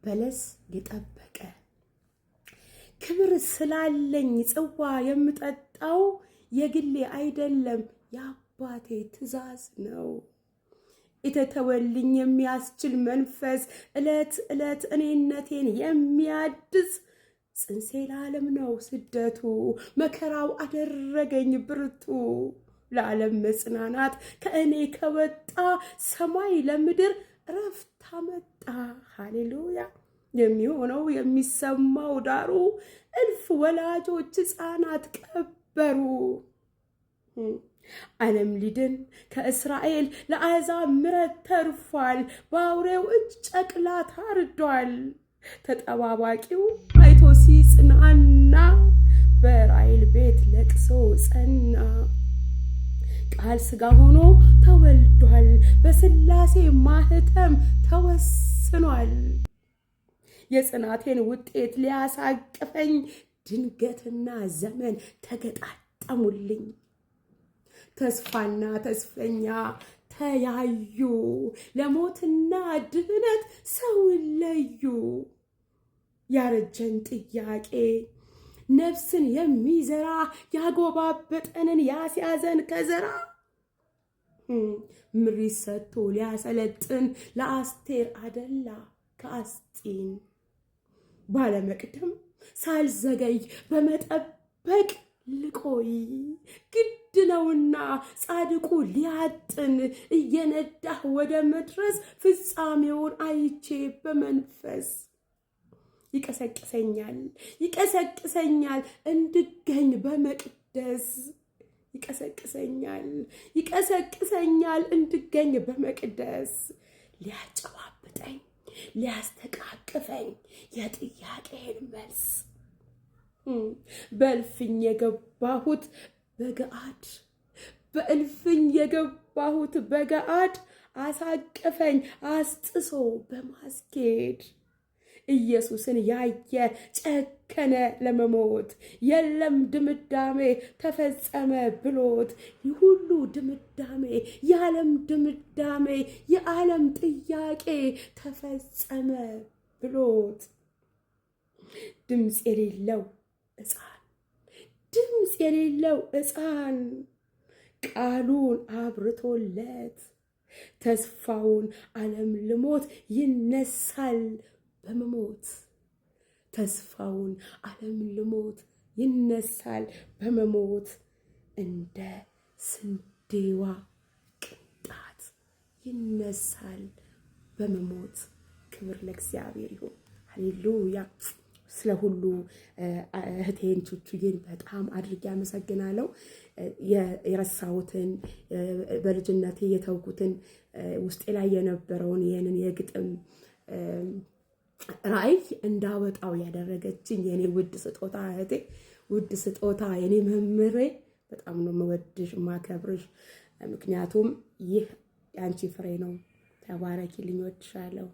በለስ የጠበቀ ክብር ስላለኝ ጽዋ የምጠጣው የግሌ አይደለም የአባቴ ትእዛዝ ነው። የተተወልኝ የሚያስችል መንፈስ ዕለት ዕለት እኔነቴን የሚያድስ ጽንሴ ለዓለም ነው ስደቱ መከራው አደረገኝ ብርቱ ለዓለም መጽናናት ከእኔ ከወጣ ሰማይ ለምድር ረፍት አመጣ። ሃሌሉያ። የሚሆነው የሚሰማው ዳሩ እልፍ ወላጆች ሕፃናት ቀበሩ። ዓለም ሊድን ከእስራኤል ለአሕዛብ ምሕረት ተርፏል። በአውሬው እጅ ጨቅላ ታርዷል። ተጠባባቂው አይቶ ሲጽናና በራእይል ቤት ለቅሶ ጸና። ቃል ሥጋ ሆኖ ተወልዷል። በሥላሴ ማህተም ተወስኗል። የጽናቴን ውጤት ሊያሳቅፈኝ ድንገትና ዘመን ተገጣጠሙልኝ። ተስፋና ተስፈኛ ተያዩ። ለሞትና ድህነት ሰውን ለዩ። ያረጀን ጥያቄ ነፍስን የሚዘራ ያጎባበጠንን ያስያዘን ከዘራ ምሪት ሰጥቶ ሊያሰለጥን ለአስቴር አደላ ከአስጢን ባለመቅደም ሳልዘገይ በመጠበቅ ልቆይ ግድ ነውና ጻድቁ ሊያጥን እየነዳህ ወደ መድረስ ፍጻሜውን አይቼ በመንፈስ ይቀሰቅሰኛል እንድገኝ በመቅደስ ይቀሰቅሰኛል እንድገኝ በመቅደስ ሊያጨባብጠኝ ሊያስተቃቅፈኝ የጥያቄን መልስ በእልፍኝ የገባሁት በገአድ አሳቀፈኝ አስጥሶ በማስኬድ ኢየሱስን ያየ ጨከነ ለመሞት የለም ድምዳሜ ተፈጸመ ብሎት ሁሉ ድምዳሜ የዓለም ጥያቄ ተፈጸመ ብሎት ድምፅ የሌለው ሕፃን ቃሉን አብርቶለት ተስፋውን ዓለም ልሞት ይነሳል በመሞት ተስፋውን ዓለም ልሞት ይነሳል በመሞት እንደ ስንዴዋ ቅንጣት ይነሳል በመሞት። ክብር ለእግዚአብሔር ይሁን። ሃሌሉያ። ስለ ሁሉ እህቴን ቹቹዬን በጣም አድርጌ አመሰግናለሁ። የረሳሁትን በልጅነቴ የተውኩትን ውስጤ ላይ የነበረውን ይህንን የግጥም ራእይ እንዳወጣው ያደረገችኝ የኔ ውድ ስጦታ እህቴ፣ ውድ ስጦታ የኔ መምህሬ፣ በጣም ነው የምወድሽ ማከብርሽ። ምክንያቱም ይህ የአንቺ ፍሬ ነው። ተባረኪልኝ፣ እወድሻለሁ።